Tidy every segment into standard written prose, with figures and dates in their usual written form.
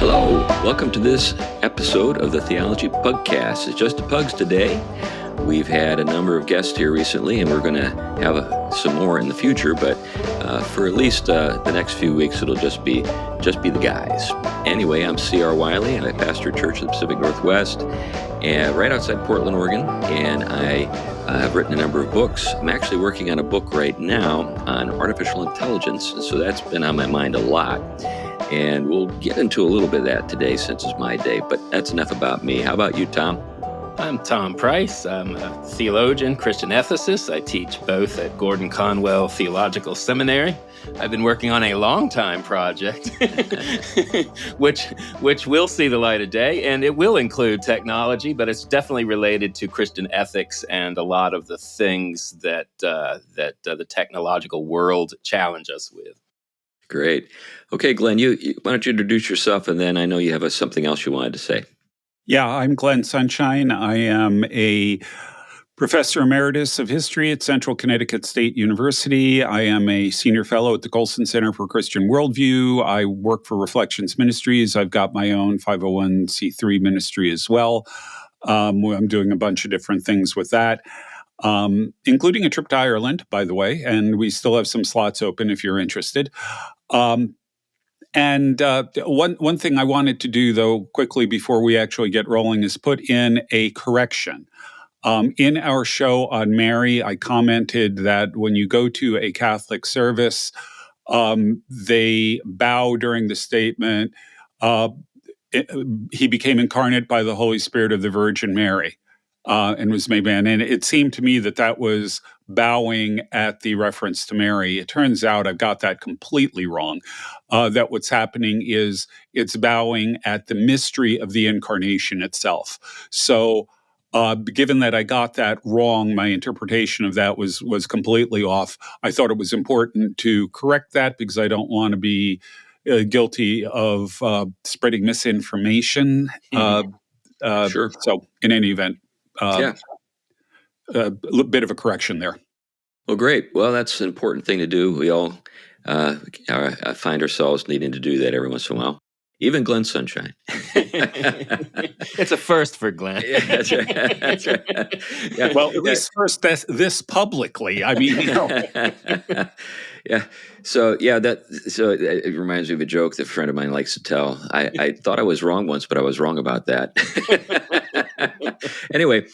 Hello, welcome to this episode of the Theology Pugcast. It's just the Pugs today. We've had a number of guests here recently, and we're going to have some more in the future. But for at least the next few weeks, it'll just be the guys. Anyway, I'm C.R. Wiley, and I pastor a church in the Pacific Northwest, and right outside Portland, Oregon. And I have written a number of books. I'm actually working on a book right now on artificial intelligence, and so that's been on my mind a lot. And we'll get into a little bit of that today since it's my day, but that's enough about me. How about you, Tom? I'm Tom Price. I'm a theologian, Christian ethicist. I teach both at Gordon Conwell Theological Seminary. I've been working on a long-time project, which will see the light of day, and it will include technology, but it's definitely related to Christian ethics and a lot of the things that the technological world challenge us with. Great. Okay, Glenn, why don't you introduce yourself, and then I know you have something else you wanted to say. Yeah, I'm Glenn Sunshine. I am a professor emeritus of history at Central Connecticut State University. I am a senior fellow at the Wholesome Center for Christian Worldview. I work for Reflections Ministries. I've got my own 501c3 ministry as well. I'm doing a bunch of different things with that, including a trip to Ireland, by the way, and we still have some slots open if you're interested. And one thing I wanted to do, though, quickly before we actually get rolling is put in a correction. In our show on Mary, I commented that when you go to a Catholic service, they bow during the statement, he became incarnate by the Holy Spirit of the Virgin Mary and was made man. And it seemed to me that was bowing at the reference to Mary. It turns out I've got that completely wrong. That what's happening is it's bowing at the mystery of the incarnation itself. So given that I got that wrong, my interpretation of that was completely off. I thought it was important to correct that because I don't want to be guilty of spreading misinformation. Sure. So in any event, a bit of a correction there. Well, great. Well, that's an important thing to do. We all find ourselves needing to do that every once in a while. Even Glenn Sunshine. It's a first for Glenn. Yeah, that's right. That's right. Yeah, well, at least first this publicly. I mean, Yeah. So it reminds me of a joke that a friend of mine likes to tell. I thought I was wrong once, but I was wrong about that. Anyway,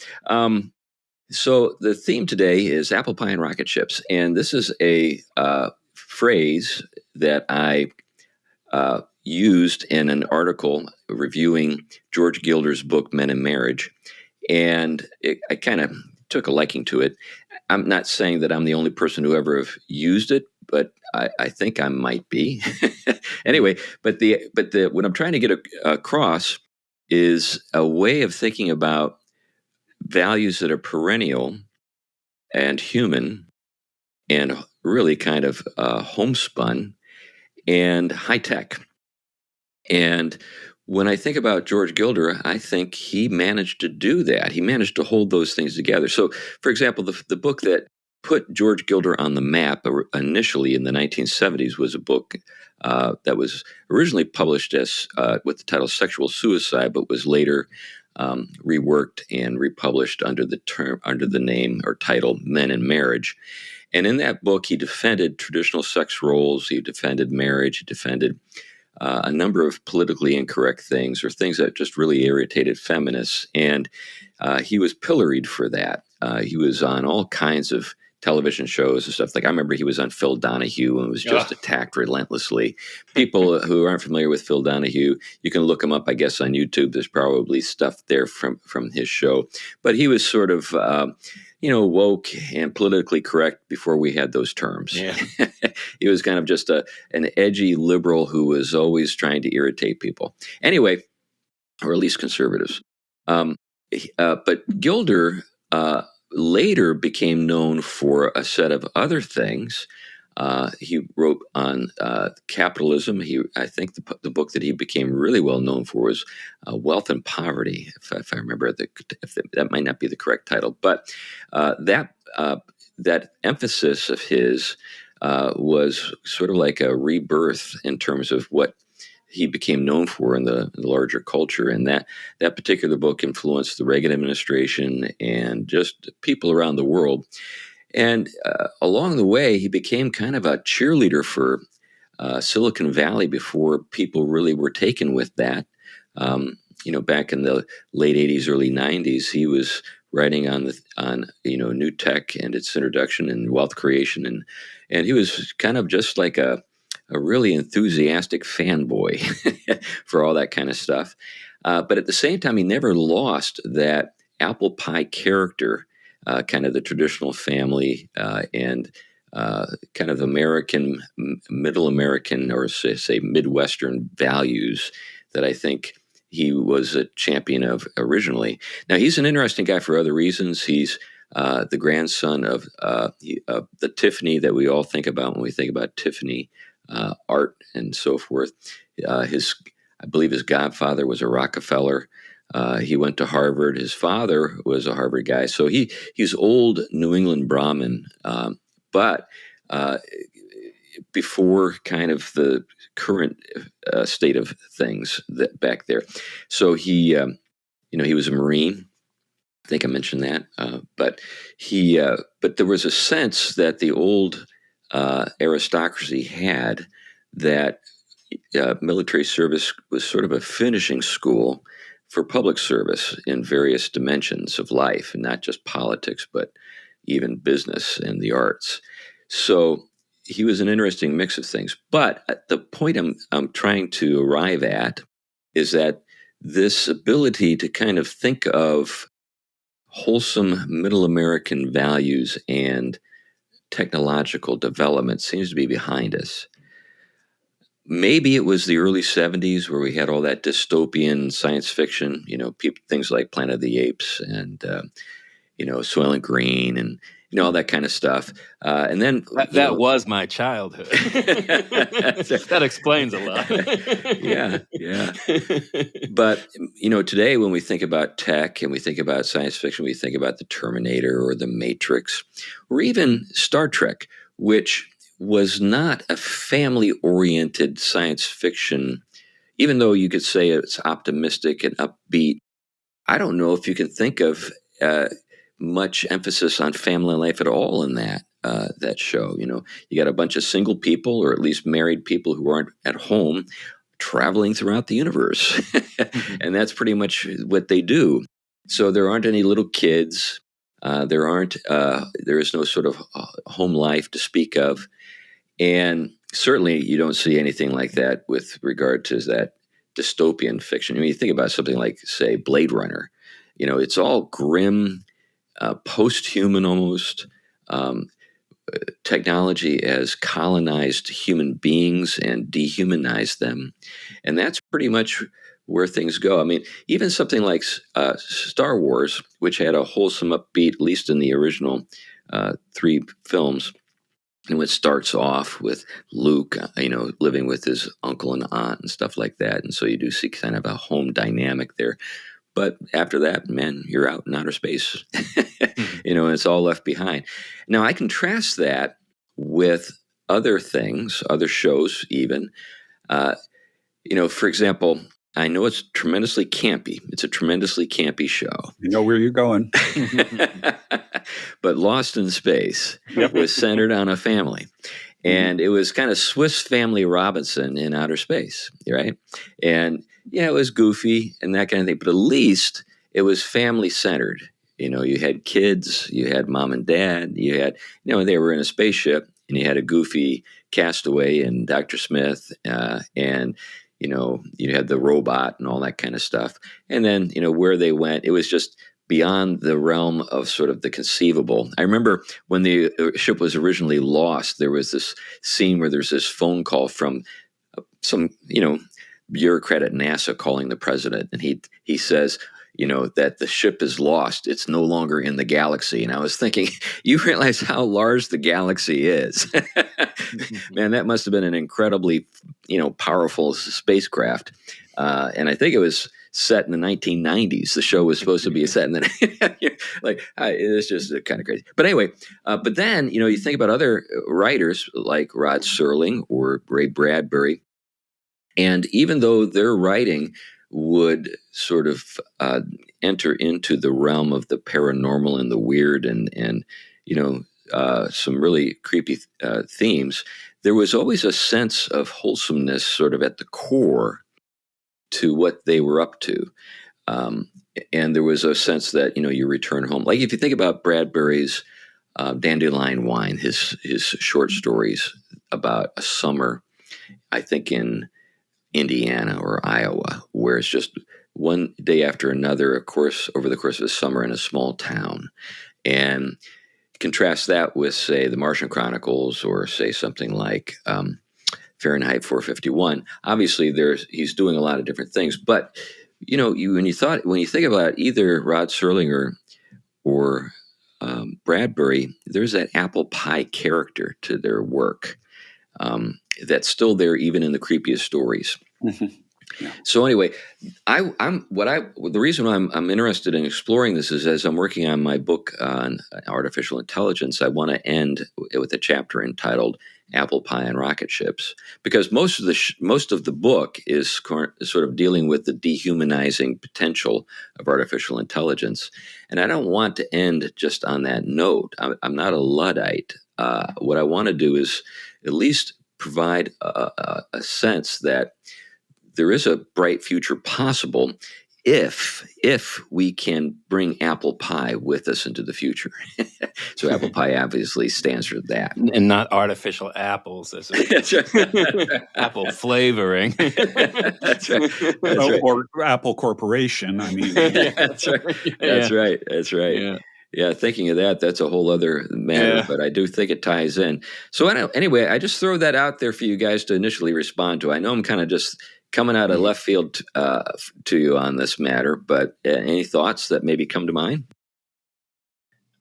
so the theme today is apple pie and rocket ships, and this is a phrase that I used in an article reviewing George Gilder's book Men and Marriage, and I kind of took a liking to it. I'm not saying that I'm the only person who ever have used it, but I think I might be. Anyway, but what I'm trying to get across is a way of thinking about values that are perennial and human and really kind of homespun and high tech. And when I think about George Gilder, I think he managed to do that. He managed to hold those things together. So, for example, the book that put George Gilder on the map initially in the 1970s was a book that was originally published as with the title Sexual Suicide, but was later reworked and republished under the name or title Men and Marriage. And in that book, he defended traditional sex roles. He defended marriage. He defended a number of politically incorrect things or things that just really irritated feminists. And he was pilloried for that. He was on all kinds of television shows and stuff. Like I remember he was on Phil Donahue and was just attacked relentlessly. People who aren't familiar with Phil Donahue, you can look him up, I guess, on YouTube. There's probably stuff there from his show. But he was sort of woke and politically correct before we had those terms. Yeah. He was kind of just an edgy liberal who was always trying to irritate people. Anyway, or at least conservatives. But Gilder later became known for a set of other things. He wrote on capitalism. I think the book that he became really well known for was Wealth and Poverty, if I remember. That might not be the correct title, but that emphasis of his was sort of like a rebirth in terms of what he became known for in the larger culture. And that particular book influenced the Reagan administration and just people around the world. And along the way, he became kind of a cheerleader for Silicon Valley before people really were taken with that. Back in the late '80s, early '90s, he was writing on new tech and its introduction and wealth creation, and he was kind of just like a really enthusiastic fanboy for all that kind of stuff. But at the same time, he never lost that apple pie character, kind of the traditional family and kind of American, middle American, or say Midwestern values that I think he was a champion of originally. Now, he's an interesting guy for other reasons. He's the grandson of the Tiffany that we all think about when we think about Tiffany art and so forth. I believe his godfather was a Rockefeller. He went to Harvard. His father was a Harvard guy. So he's old New England Brahmin, but before kind of the current state of things that back there. So he was a Marine. I think I mentioned that, but there was a sense that the old aristocracy had that military service was sort of a finishing school for public service in various dimensions of life, and not just politics, but even business and the arts. So he was an interesting mix of things. But the point I'm trying to arrive at is that this ability to kind of think of wholesome middle American values and technological development seems to be behind us. Maybe it was the early '70s where we had all that dystopian science fiction, things like Planet of the Apes and, Soylent Green and, all that kind of stuff. And then that was my childhood. That explains a lot. Yeah. But, today when we think about tech and we think about science fiction, we think about the Terminator or the Matrix or even Star Trek, which was not a family-oriented science fiction, even though you could say it's optimistic and upbeat. I don't know if you can think of much emphasis on family life at all in that show. You got a bunch of single people, or at least married people who aren't at home, traveling throughout the universe, and that's pretty much what they do. So there aren't any little kids. There is no sort of home life to speak of. And certainly you don't see anything like that with regard to that dystopian fiction. I mean, you think about something like, say, Blade Runner. It's all grim, post-human almost. Technology has colonized human beings and dehumanized them. And that's pretty much where things go. I mean, even something like Star Wars, which had a wholesome upbeat, at least in the original 3 films, and it starts off with Luke, living with his uncle and aunt and stuff like that. And so you do see kind of a home dynamic there. But after that, man, you're out in outer space, and it's all left behind. Now, I contrast that with other things, other shows even. For example, I know it's tremendously campy. It's a tremendously campy show. You know where you're going. But Lost in Space was centered on a family. And it was kind of Swiss Family Robinson in outer space, right? And yeah, it was goofy and that kind of thing, but at least it was family centered. You had kids, you had mom and dad, you had, they were in a spaceship, and you had a goofy castaway and Dr. Smith, and you had the robot and all that kind of stuff. And then, where they went, it was just beyond the realm of sort of the conceivable. I remember when the ship was originally lost, there was this scene where there's this phone call from some, bureaucrat at NASA calling the president. And he says, that the ship is lost. It's no longer in the galaxy. And I was thinking, you realize how large the galaxy is. Man, that must have been an incredibly, powerful spacecraft. And I think it was set in the 1990s. The show was supposed to be set in the it's just kind of crazy. But anyway, but then, you think about other writers like Rod Serling or Ray Bradbury. And even though their writing would sort of enter into the realm of the paranormal and the weird and some really creepy themes, there was always a sense of wholesomeness sort of at the core to what they were up to. Um, and there was a sense that, you return home. Like if you think about Bradbury's Dandelion Wine, his short stories about a summer, I think in Indiana or Iowa, where it's just one day after another, of course, over the course of the summer in a small town. And contrast that with, say, the Martian Chronicles, or say something like Fahrenheit 451. Obviously, he's doing a lot of different things, but when you think about either Rod Serling or Bradbury, there's that apple pie character to their work that's still there, even in the creepiest stories. Mm-hmm. Yeah. So anyway, the reason why I'm interested in exploring this is, as I'm working on my book on artificial intelligence, I want to end with a chapter entitled "Apple Pie and Rocket Ships," because most of the book is sort of dealing with the dehumanizing potential of artificial intelligence, and I don't want to end just on that note. I'm not a Luddite. What I want to do is at least provide a sense that there is a bright future possible if we can bring apple pie with us into the future. So apple pie obviously stands for that. And not artificial apples as apple flavoring. That's right. That's right. Or Apple Corporation. I mean, That's right. That's right. That's right. Yeah, thinking of that, that's a whole other matter, but I do think it ties in. So anyway, I just throw that out there for you guys to initially respond to. I know I'm kind of just coming out of left field to you on this matter, but any thoughts that maybe come to mind?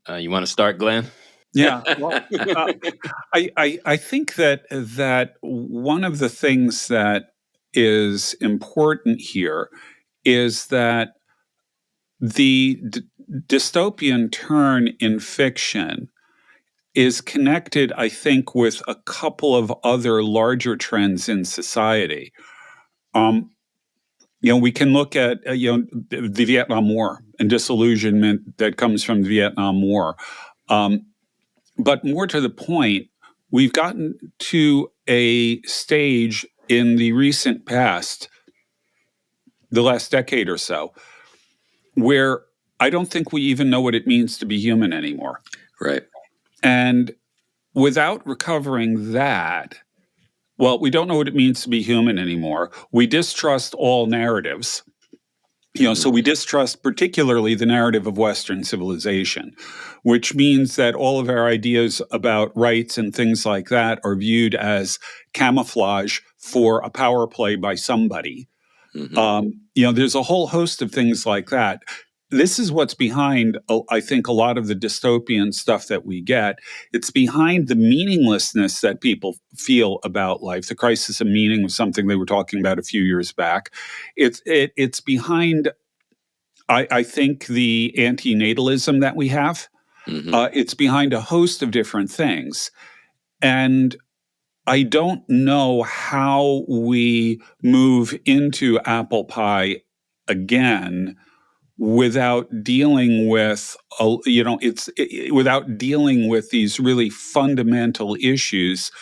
You want to start, Glenn? Yeah, well, I think that one of the things that is important here is that the dystopian turn in fiction is connected, I think, with a couple of other larger trends in society. We can look at the Vietnam War and disillusionment that comes from the Vietnam War. But more to the point, we've gotten to a stage in the recent past, the last decade or so, where I don't think we even know what it means to be human anymore. Right. And without recovering that, well, we don't know what it means to be human anymore. We distrust all narratives. So we distrust particularly the narrative of Western civilization, which means that all of our ideas about rights and things like that are viewed as camouflage for a power play by somebody. Mm-hmm. There's a whole host of things like that. This is what's behind, I think, a lot of the dystopian stuff that we get. It's behind the meaninglessness that people feel about life. The crisis of meaning was something they were talking about a few years back. It's behind, I think, the antinatalism that we have. Mm-hmm. It's behind a host of different things. And I don't know how we move into apple pie again without dealing with, without dealing with these really fundamental issues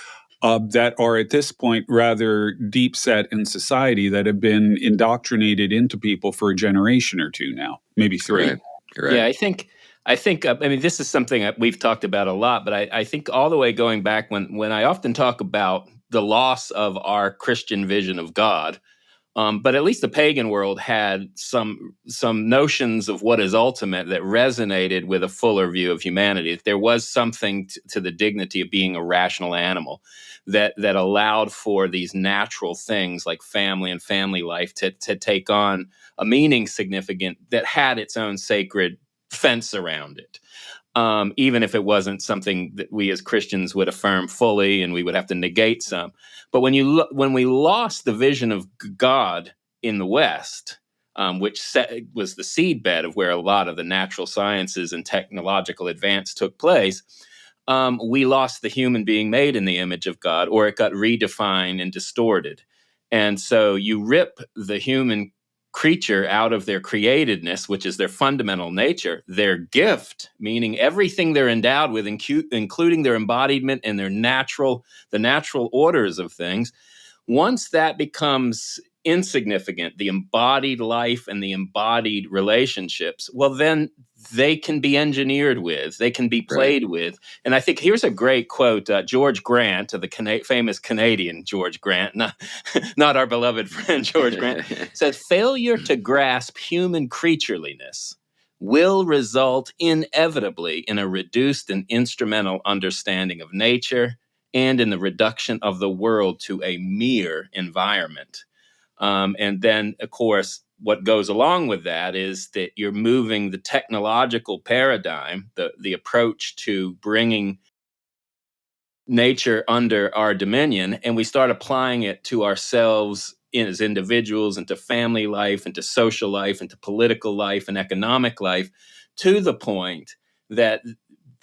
that are at this point rather deep set in society, that have been indoctrinated into people for a generation or two now, maybe three. Right. Yeah, I think. I mean, this is something that we've talked about a lot, but I think all the way going back when I often talk about the loss of our Christian vision of God. But at least the pagan world had some notions of what is ultimate that resonated with a fuller view of humanity. There was something to the dignity of being a rational animal that allowed for these natural things like family and family life to take on a meaning significant that had its own sacred fence around it. Even if it wasn't something that we as Christians would affirm fully, and we would have to negate some. But when we lost the vision of God in the West, which was the seedbed of where a lot of the natural sciences and technological advance took place, we lost the human being made in the image of God, or it got redefined and distorted. And so you rip the human creature out of their createdness, which is their fundamental nature, their gift, meaning everything they're endowed with, including their embodiment and the natural orders of things. Once that becomes insignificant, the embodied life and the embodied relationships, well, then they can be engineered with, they can be played with. And I think here's a great quote. George Grant, the famous Canadian George Grant, not our beloved friend George Grant, says, failure to grasp human creatureliness will result inevitably in a reduced and instrumental understanding of nature and in the reduction of the world to a mere environment. And then, of course, what goes along with that is that you're moving the technological paradigm, the approach to bringing nature under our dominion, and we start applying it to ourselves as individuals, into family life, into social life, into political life and economic life, to the point that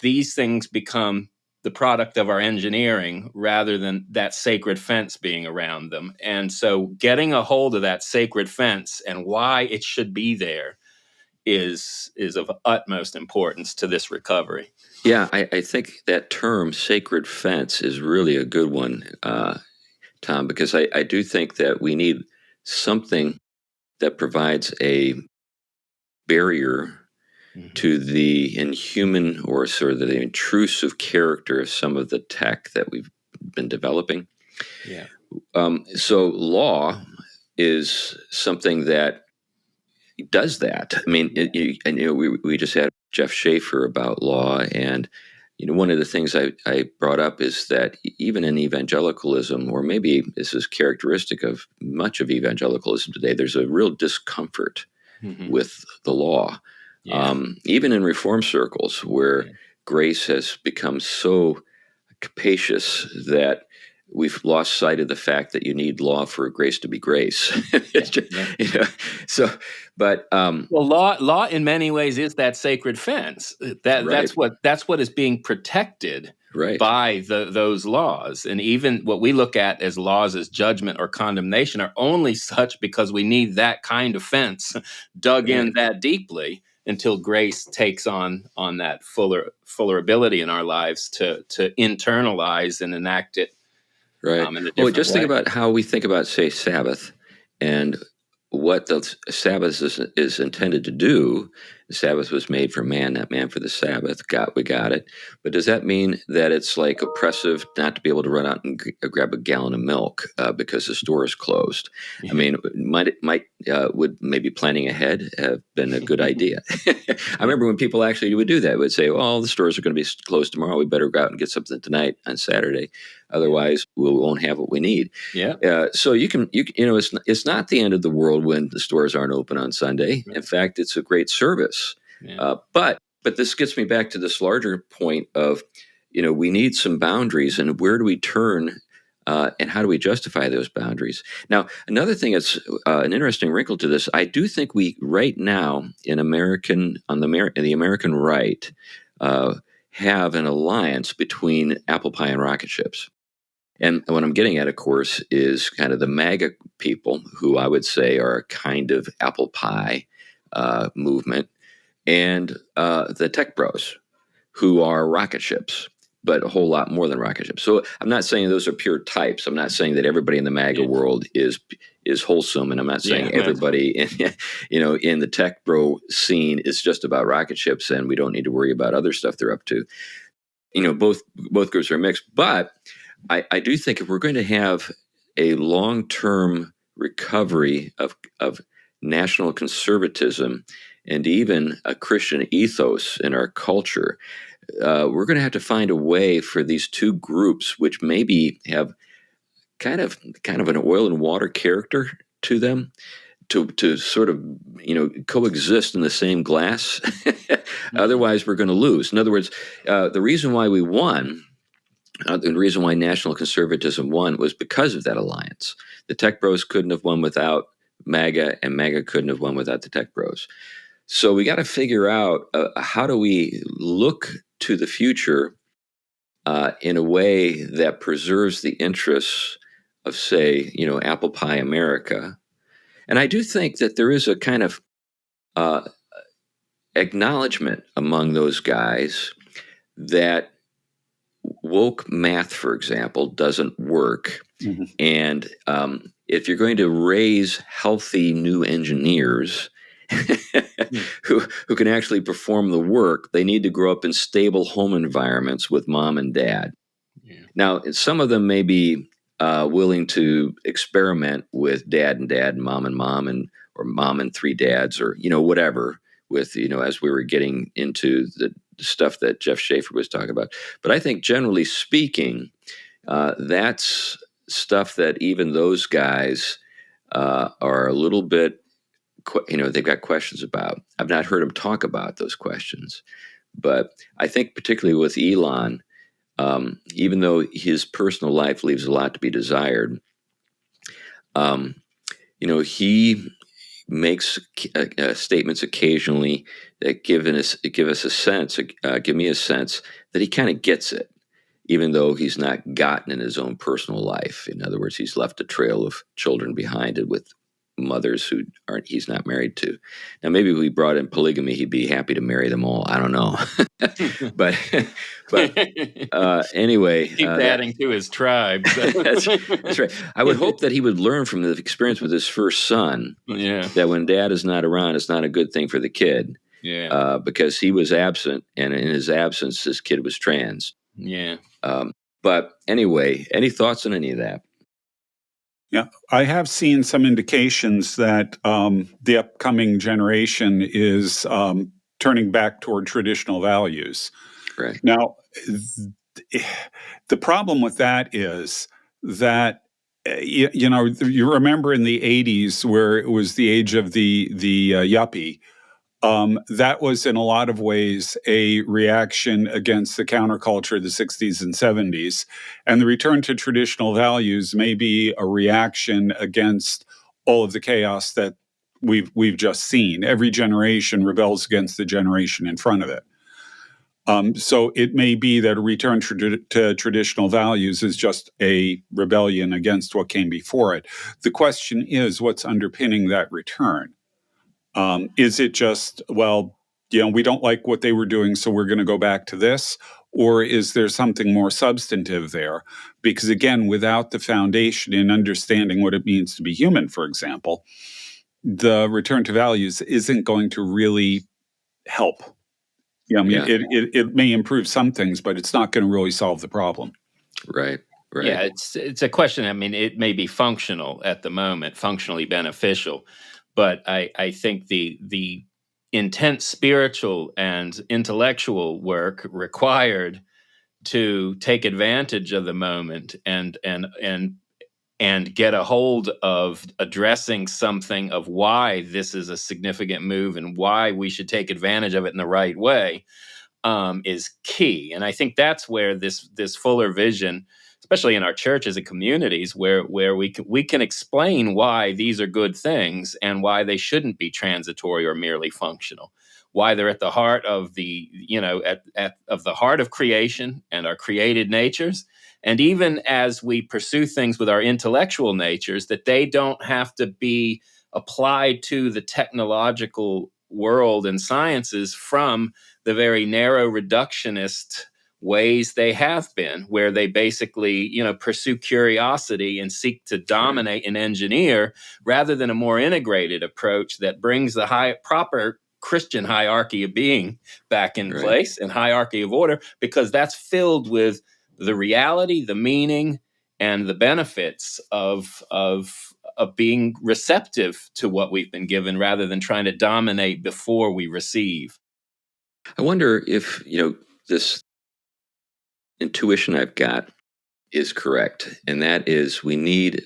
these things become the product of our engineering rather than that sacred fence being around them. And so getting a hold of that sacred fence and why it should be there is of utmost importance to this recovery. Yeah, I think that term sacred fence is really a good one, Tom, because I do think that we need something that provides a barrier to the inhuman or sort of the intrusive character of some of the tech that we've been developing. Yeah. So law is something that does that. I mean, we just had Jeff Schaefer about law, and one of the things I brought up is that even in evangelicalism, or maybe this is characteristic of much of evangelicalism today, there's a real discomfort with the law. Yeah. Even in reform circles, where grace has become so capacious that we've lost sight of the fact that you need law for grace to be grace. So, but well, law in many ways is that sacred fence. That's what is being protected by those laws. And even what we look at as laws as judgment or condemnation are only such because we need that kind of fence dug in that deeply until grace takes on that fuller ability in our lives to internalize and enact it. Right. Well, just think about how we think about, say, Sabbath, and what the Sabbath is intended to do. The Sabbath was made for man, not man for the Sabbath. We got it. But does that mean that it's like oppressive not to be able to run out and grab a gallon of milk because the store is closed? I mean, would maybe planning ahead have been a good idea? I remember when people actually would do that, would say, well, the stores are going to be closed tomorrow. We better go out and get something tonight on Saturday. Otherwise, we won't have what we need. Yeah. So it's not the end of the world when the stores aren't open on Sunday. Right. In fact, it's a great service. Yeah. But this gets me back to this larger point of, we need some boundaries, and where do we turn, and how do we justify those boundaries? Now, another thing that's an interesting wrinkle to this, I do think we right now in the American right have an alliance between apple pie and rocket ships. And what I'm getting at, of course, is kind of the MAGA people, who I would say are a kind of apple pie movement, and the tech bros, who are rocket ships, but a whole lot more than rocket ships. So I'm not saying those are pure types. I'm not saying that everybody in the MAGA world is wholesome, and I'm not saying everybody in the tech bro scene is just about rocket ships, and we don't need to worry about other stuff they're up to. Both groups are mixed, but I do think if we're going to have a long-term recovery of national conservatism and even a Christian ethos in our culture, we're going to have to find a way for these two groups, which maybe have kind of an oil and water character to them, to sort of coexist in the same glass. Otherwise, we're going to lose. In other words, the reason why we won. The reason why national conservatism won was because of that alliance. The tech bros couldn't have won without MAGA, and MAGA couldn't have won without the tech bros. So we got to figure out how do we look to the future in a way that preserves the interests say, apple pie America. And I do think that there is a kind of uh, acknowledgement among those guys that woke math, for example, doesn't work. Mhm. And if you're going to raise healthy new engineers who can actually perform the work, they need to grow up in stable home environments with mom and dad. Yeah. Now, some of them may be willing to experiment with dad and mom and or mom and three dads, or whatever. With as we were getting into the stuff that Jeff Schaefer was talking about, but I think generally speaking, that's stuff that even those guys are a little bit, they've got questions about. I've not heard them talk about those questions, but I think particularly with Elon, even though his personal life leaves a lot to be desired, um, he makes statements occasionally that give us a sense, give me a sense that he kind of gets it, even though he's not gotten in his own personal life. In other words, he's left a trail of children behind it with mothers who he's not married to. Now, maybe if we brought in polygamy, he'd be happy to marry them all. I don't know, but but anyway, Keep adding to his tribe. So. that's right. I would hope that he would learn from the experience with his first son. Yeah. That when dad is not around, it's not a good thing for the kid. Yeah. Because he was absent, and in his absence, this kid was trans. Yeah. But anyway, any thoughts on any of that? Yeah, I have seen some indications that the upcoming generation is turning back toward traditional values. Right. Now, the problem with that is that you remember in the 80s where it was the age of the yuppie. That was in a lot of ways a reaction against the counterculture of the 60s and 70s. And the return to traditional values may be a reaction against all of the chaos that we've just seen. Every generation rebels against the generation in front of it. So it may be that a return to traditional values is just a rebellion against what came before it. The question is, what's underpinning that return? Is it just, we don't like what they were doing, so we're going to go back to this? Or is there something more substantive there? Because again, without the foundation in understanding what it means to be human, for example, the return to values isn't going to really help. It may improve some things, but it's not going to really solve the problem. Right. Yeah, it's a question. I mean, it may be functional at the moment, functionally beneficial, but I think the intense spiritual and intellectual work required to take advantage of the moment and get a hold of addressing something of why this is a significant move and why we should take advantage of it in the right way is key. And I think that's where this fuller vision, especially in our churches and communities, where we can explain why these are good things and why they shouldn't be transitory or merely functional, why they're at the heart of the of the heart of creation and our created natures. And even as we pursue things with our intellectual natures, that they don't have to be applied to the technological world and sciences from the very narrow reductionist ways they have been, where they basically, pursue curiosity and seek to dominate and engineer, rather than a more integrated approach that brings the proper Christian hierarchy of being back in place and hierarchy of order, because that's filled with the reality, the meaning, and the benefits of being receptive to what we've been given, rather than trying to dominate before we receive. I wonder if, this intuition I've got is correct. And that is, we need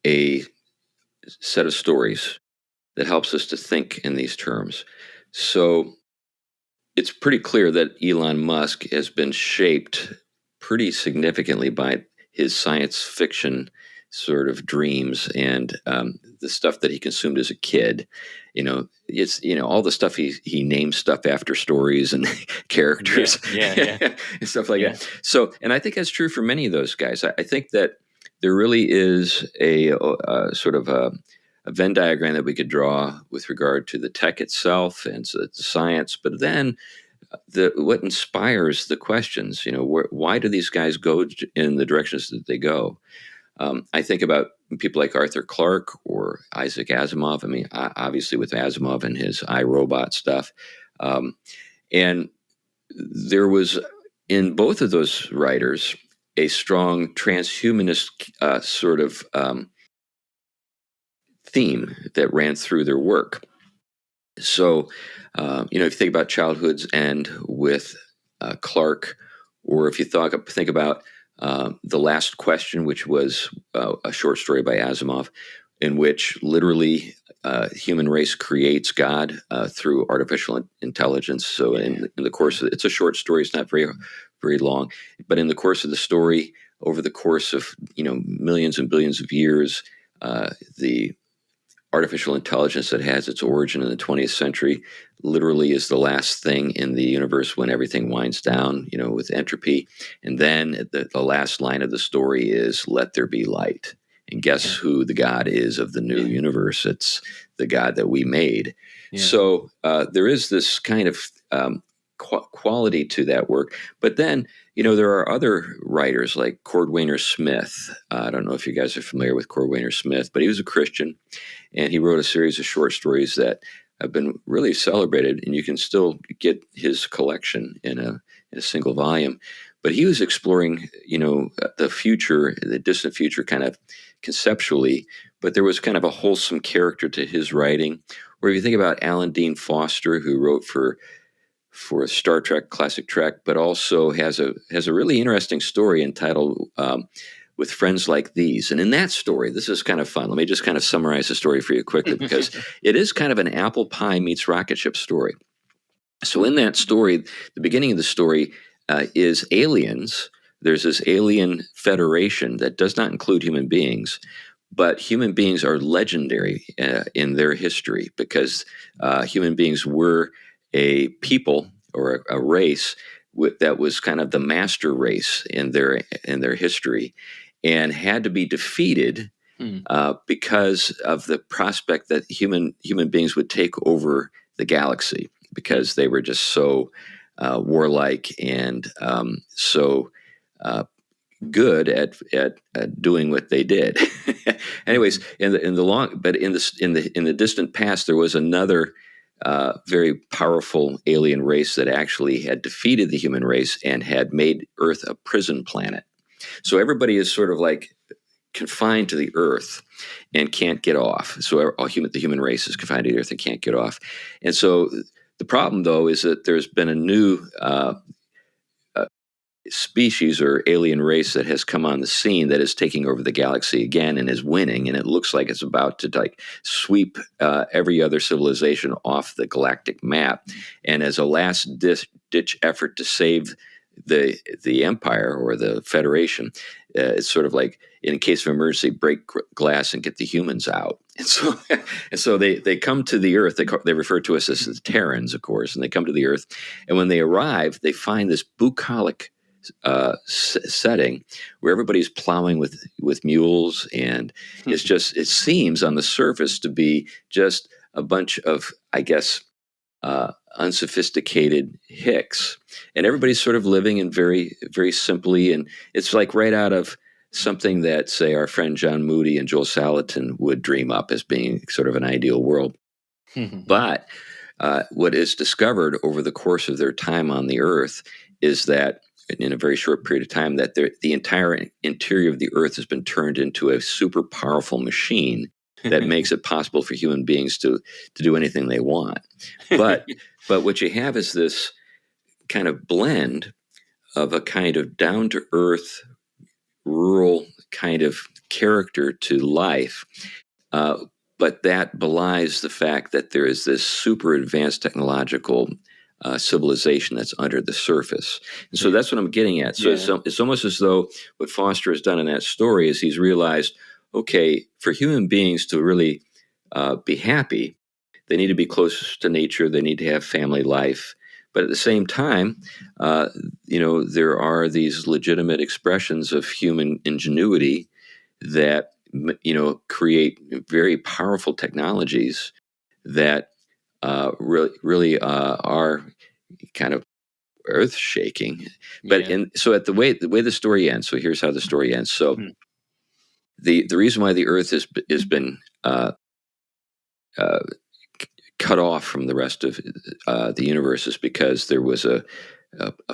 a set of stories that helps us to think in these terms. So it's pretty clear that Elon Musk has been shaped pretty significantly by his science fiction sort of dreams and the stuff that he consumed as a kid. It's all the stuff he names stuff after stories and characters, yeah. and stuff like that. So, and I think that's true for many of those guys. I think that there really is a sort of a Venn diagram that we could draw with regard to the tech itself and so the science, but then what inspires the questions, why do these guys go in the directions that they go? I think about people like Arthur Clarke or Isaac Asimov. I mean, obviously with Asimov and his iRobot stuff. And there was in both of those writers a strong transhumanist sort of theme that ran through their work. So, if you think about Childhood's End with Clarke, or if you think about The Last Question, which was a short story by Asimov, in which literally human race creates God through artificial intelligence. So, in the course of it's a short story, it's not very long, but in the course of the story, over the course of millions and billions of years, the artificial intelligence that has its origin in the 20th century literally is the last thing in the universe when everything winds down, with entropy. And then the last line of the story is, let there be light. And guess who the God is of the new universe? It's the God that we made. Yeah. So there is this kind of quality to that work. But then, there are other writers like Cordwainer Smith. I don't know if you guys are familiar with Cordwainer Smith, but he was a Christian. And he wrote a series of short stories that have been really celebrated, and you can still get his collection in a single volume. But he was exploring, the future, the distant future, kind of conceptually. But there was kind of a wholesome character to his writing. Or if you think about Alan Dean Foster, who wrote for Star Trek, Classic Trek, but also has a really interesting story entitled With Friends Like These. And in that story, this is kind of fun. Let me just kind of summarize the story for you quickly, because it is kind of an apple pie meets rocket ship story. So in that story, the beginning of the story is aliens. There's this alien federation that does not include human beings, but human beings are legendary in their history because human beings were a people or a race that was kind of the master race in their history, and had to be defeated because of the prospect that human beings would take over the galaxy, because they were just so warlike and so good at doing what they did. Anyways, in the distant past, there was another very powerful alien race that actually had defeated the human race and had made Earth a prison planet. So everybody is sort of like confined to the Earth and can't get off. So the human race is confined to the Earth and can't get off. And so the problem, though, is that there's been a new species or alien race that has come on the scene that is taking over the galaxy again and is winning, and it looks like it's about to sweep every other civilization off the galactic map. And as a last ditch effort to save the empire or the federation, it's sort of like, in case of emergency, break glass and get the humans out. And so they come to the Earth. They refer to us as the Terrans, of course, and they come to the Earth. And when they arrive, they find this bucolic setting where everybody's plowing with mules, and it seems on the surface to be just a bunch of, I guess, unsophisticated hicks, and everybody's sort of living in very, very simply, and it's like right out of something that, say, our friend John Moody and Joel Salatin would dream up as being sort of an ideal world. But what is discovered over the course of their time on the Earth is that in a very short period of time, that the entire interior of the Earth has been turned into a super powerful machine that makes it possible for human beings to do anything they want. But what you have is this kind of blend of a kind of down-to-earth, rural kind of character to life, but that belies the fact that there is this super advanced technological civilization that's under the surface. And so that's what I'm getting at. So it's almost as though what Foster has done in that story is he's realized, okay, for human beings to really be happy, they need to be close to nature. They need to have family life. But at the same time, there are these legitimate expressions of human ingenuity that create very powerful technologies that are kind of earth shaking. But so at the way the story ends. So here's how the story ends. So the reason why the Earth has been uh, cut off from the rest of the universe is because there was a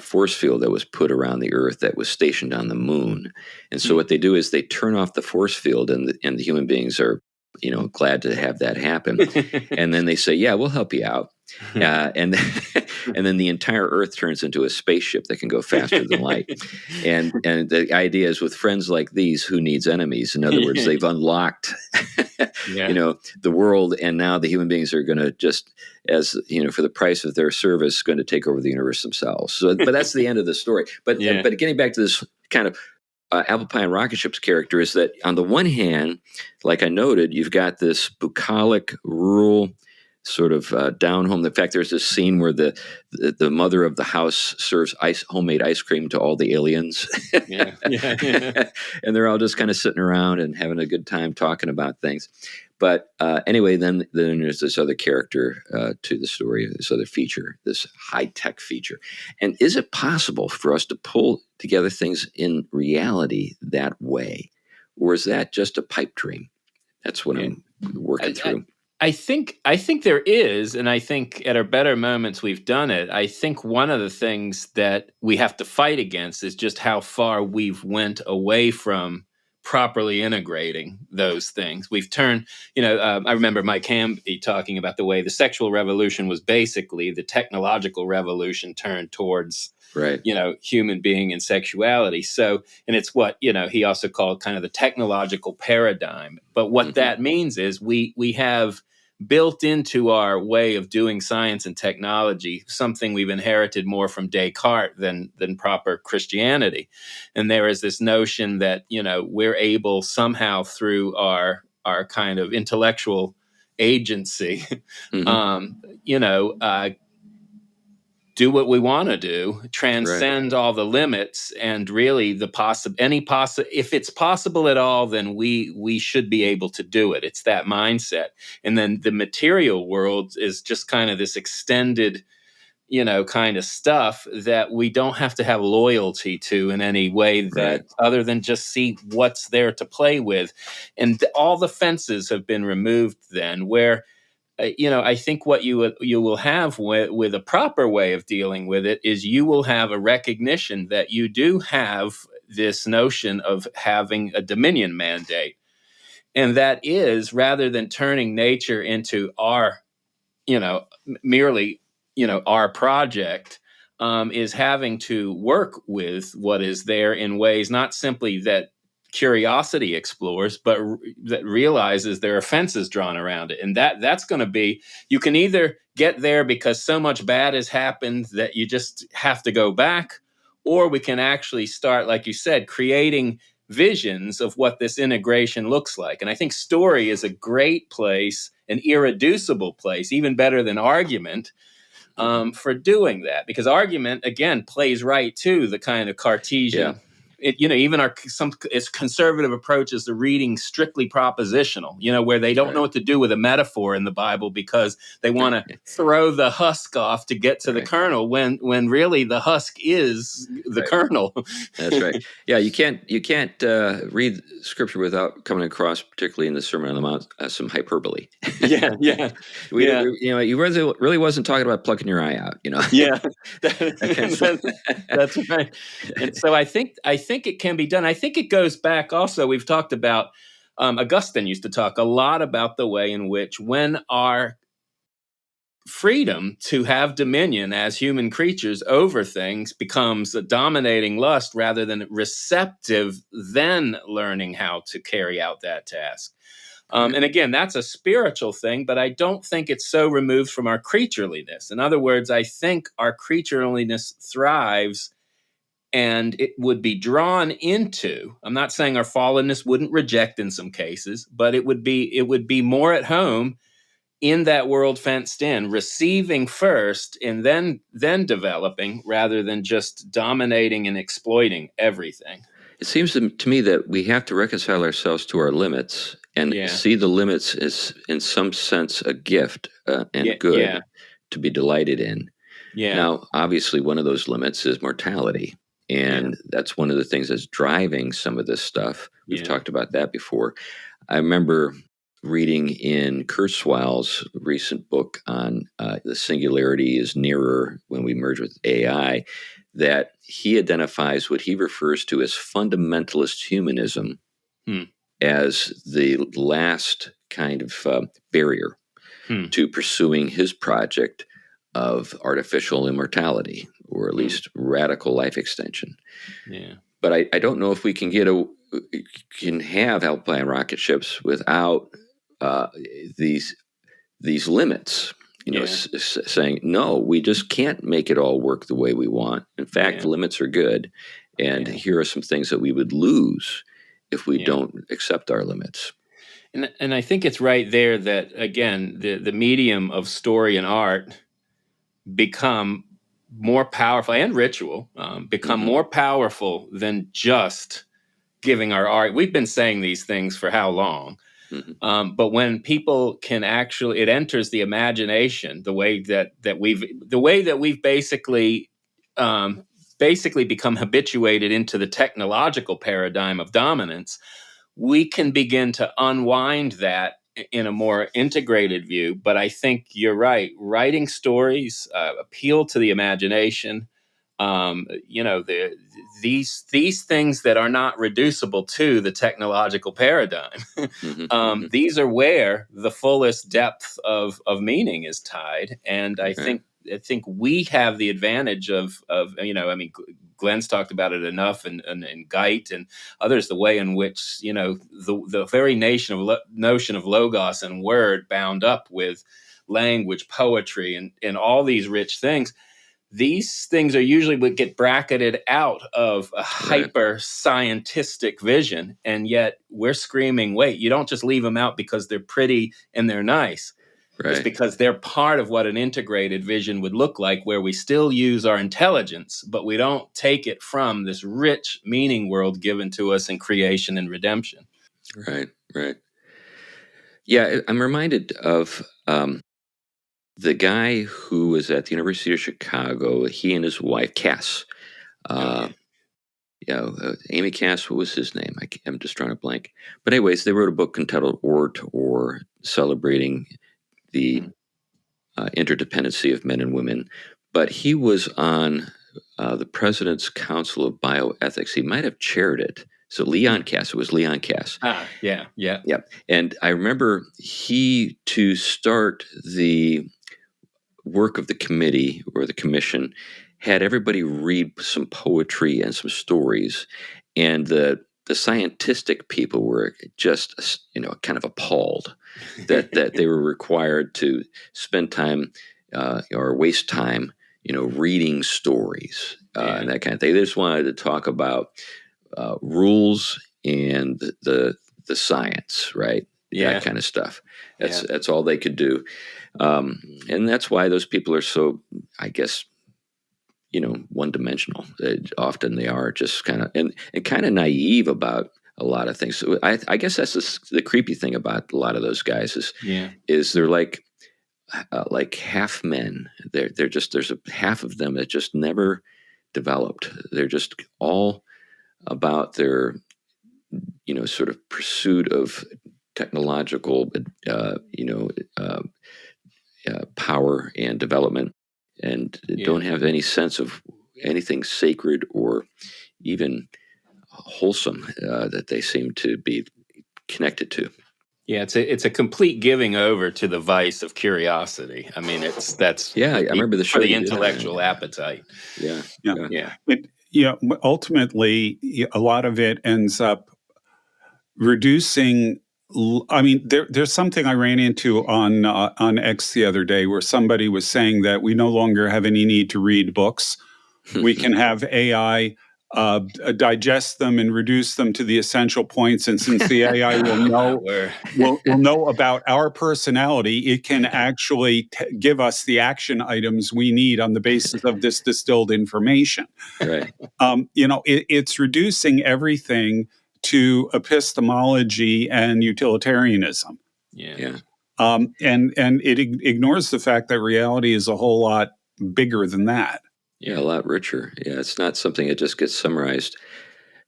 force field that was put around the Earth that was stationed on the moon. And so what they do is they turn off the force field, and the human beings are glad to have that happen. And then they say, yeah, we'll help you out. And and then the entire Earth turns into a spaceship that can go faster than light. And the idea is, with friends like these, who needs enemies? In other words, they've unlocked the world, and now the human beings are going to just, as for the price of their service, going to take over the universe themselves. So, but that's the end of the story. But getting back to this kind of apple pie and rocket ship's character, is that on the one hand, like I noted, you've got this bucolic, rural, sort of down home. In fact, there's this scene where the mother of the house serves homemade ice cream to all the aliens. And they're all just kind of sitting around and having a good time talking about things. But anyway, then there's this other character to the story, this other feature, this high-tech feature. And is it possible for us to pull together things in reality that way? Or is that just a pipe dream? That's what I'm working through. I think there is, and I think at our better moments we've done it. I think one of the things that we have to fight against is just how far we've went away from properly integrating those things. We've turned, I remember Mike Hamby talking about the way the sexual revolution was basically the technological revolution turned towards human being and sexuality. So, and it's what, he also called kind of the technological paradigm. But what that means is we have built into our way of doing science and technology something we've inherited more from Descartes than proper Christianity. And there is this notion that, we're able somehow through our kind of intellectual agency, do what we want to do, transcend all the limits, and really if it's possible at all, then we should be able to do it. It's that mindset. And then the material world is just kind of this extended, kind of stuff that we don't have to have loyalty to in any way that other than just see what's there to play with. And all the fences have been removed then, where I think what you will have with a proper way of dealing with it is you will have a recognition that you do have this notion of having a dominion mandate. And that is, rather than turning nature into our, merely, our project, is having to work with what is there in ways not simply that curiosity explores, but that realizes there are fences drawn around it. And that's going to be, you can either get there because so much bad has happened that you just have to go back, or we can actually start, like you said, creating visions of what this integration looks like. And I think story is a great place, an irreducible place, even better than argument, for doing that, because argument again plays right to the kind of Cartesian. Even its conservative approach is to reading strictly propositional, where they don't know what to do with a metaphor in the Bible because they want to throw the husk off to get to the kernel, when really the husk is the kernel. That's right. Yeah, you can't read Scripture without coming across, particularly in the Sermon on the Mount, some hyperbole. He really wasn't talking about plucking your eye out. That's right. And so I think it can be done. I think it goes back also, we've talked about, Augustine used to talk a lot about the way in which, when our freedom to have dominion as human creatures over things becomes a dominating lust rather than receptive, then learning how to carry out that task. And again, that's a spiritual thing, but I don't think it's so removed from our creatureliness. In other words, I think our creatureliness thrives, and it would be drawn into, I'm not saying our fallenness wouldn't reject in some cases, but it would be more at home in that world fenced in, receiving first and then developing, rather than just dominating and exploiting everything. It seems to me that we have to reconcile ourselves to our limits and Yeah. see the limits as, in some sense, a gift and Yeah. good Yeah. to be delighted in. Yeah. Now, obviously, one of those limits is mortality. Yeah. And that's one of the things that's driving some of this stuff. We've Yeah. talked about that before. I remember reading in Kurzweil's recent book on the singularity is nearer when we merge with AI, that he identifies what he refers to as fundamentalist humanism Hmm. as the last kind of barrier Hmm. to pursuing his project of artificial immortality, or at Hmm. least radical life extension. Yeah. But I don't know if we can can have alpine rocket ships without uh, these these limits. Yeah. Saying no, we just can't make it all work the way we want. In fact, Yeah. limits are good, and Yeah. here are some things that we would lose if we Yeah. don't accept our limits. And I think it's right there that, again, the medium of story and art become more powerful, and ritual become Hmm. more powerful than just giving our art. We've been saying these things for how long? Hmm. But when people can actually, it enters the imagination, the way that we've basically become habituated into the technological paradigm of dominance, we can begin to unwind that in a more integrated view. But I think you're right. Writing stories appeal to the imagination. These things that are not reducible to the technological paradigm. Hmm. Hmm. These are where the fullest depth of meaning is tied, and Right. I think we have the advantage of Glenn's talked about it enough, and Geit and others, the way in which the very notion of logos and word bound up with language, poetry, and all these rich things. These things are usually what get bracketed out of a Right. hyper scientistic vision. And yet we're screaming, wait, you don't just leave them out because they're pretty and they're nice. It's Right. because they're part of what an integrated vision would look like, where we still use our intelligence, but we don't take it from this rich meaning world given to us in creation and redemption. Right. Right. Yeah, I'm reminded of the guy who was at the University of Chicago. He and his wife, Cass. Oh, Uh, yeah. Amy Cass. What was his name? I'm just drawing a blank. But anyways, they wrote a book entitled "Or to Or," celebrating the Mm, interdependency of men and women. But he was on the President's Council of Bioethics. He might have chaired it. So Leon mm. Cass. It was Leon Cass. Yeah, yeah. Yep. And I remember he, to start the work of the committee or the commission, had everybody read some poetry and some stories, and the scientific people were just kind of appalled that they were required to spend time or waste time reading stories Yeah, and that kind of thing. They just wanted to talk about rules and the science, right? That yeah, kind of stuff. That's yeah, that's all they could do, and that's why those people are so, I guess, one dimensional. Often they are just kind of and kind of naive about a lot of things. So I guess that's the creepy thing about a lot of those guys yeah, is they're like half men. They're just there's a half of them that just never developed. They're just all about their sort of pursuit of technological uh, you know uh, power and development, and yeah. don't have any sense of anything sacred or even wholesome that they seem to be connected to. Yeah, it's a complete giving over to the vice of curiosity. I mean, that's Yeah, I remember the for show the you did on that. intellectual appetite. Yeah, Yeah. yeah. Yeah, But, ultimately, a lot of it ends up reducing. I mean, there's something I ran into on X the other day where somebody was saying that we no longer have any need to read books. We can have AI digest them and reduce them to the essential points. And since the AI will know about our personality, it can actually give us the action items we need on the basis of this distilled information. Right. It's reducing everything to epistemology and utilitarianism. Yeah. And it ignores the fact that reality is a whole lot bigger than that. Yeah, a lot richer. Yeah, it's not something that just gets summarized.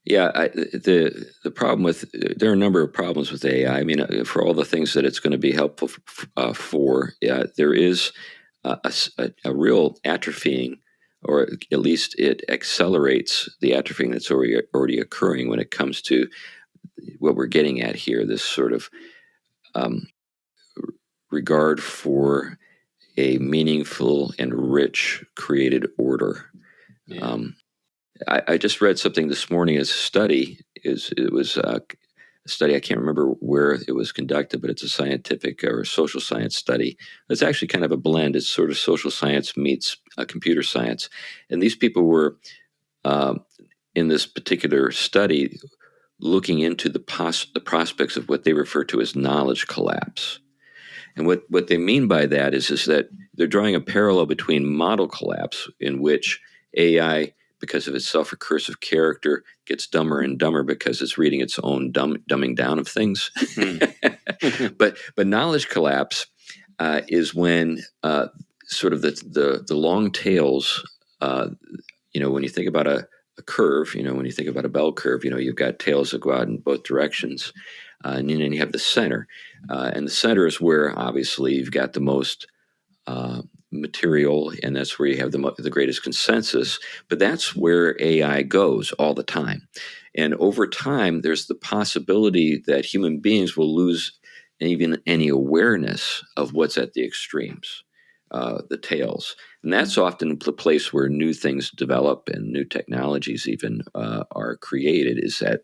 Yeah, the problem with there are a number of problems with AI. I mean, for all the things that it's going to be helpful for, there is a real atrophying, or at least it accelerates the atrophying that's already occurring when it comes to what we're getting at here. This sort of regard for a meaningful and rich created order. Yeah. I just read something this morning as a study. It was a study, I can't remember where it was conducted, but it's a scientific or a social science study. It's actually kind of a blend. It's sort of social science meets computer science. And these people were, in this particular study, looking into the prospects of what they refer to as knowledge collapse. And what they mean by that is that they're drawing a parallel between model collapse, in which AI, because of its self-recursive character, gets dumber and dumber because it's reading its own dumbing down of things. but knowledge collapse is when sort of the long tails. When you think about a curve, when you think about a bell curve, you've got tails that go out in both directions, and then you have the center, and the center is where obviously you've got the most material, and that's where you have the greatest consensus. But that's where AI goes all the time, and over time, there's the possibility that human beings will lose even any awareness of what's at the extremes, the tails. And that's often the place where new things develop and new technologies even are created, is that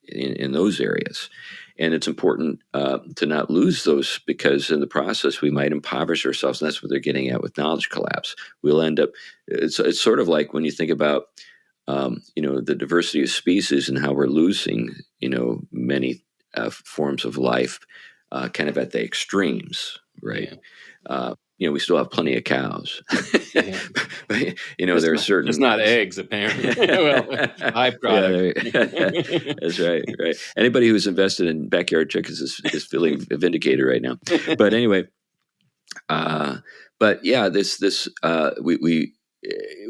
in those areas. And it's important to not lose those, because in the process we might impoverish ourselves. And that's what they're getting at with knowledge collapse. We'll end up, it's sort of like when you think about, the diversity of species and how we're losing, many forms of life kind of at the extremes, right? Yeah. We still have plenty of cows, Yeah. but there are certain. It's not eggs, apparently. Well, byproduct. That's right. Right. Anybody who's invested in backyard chickens is feeling vindicated right now. But anyway, but yeah,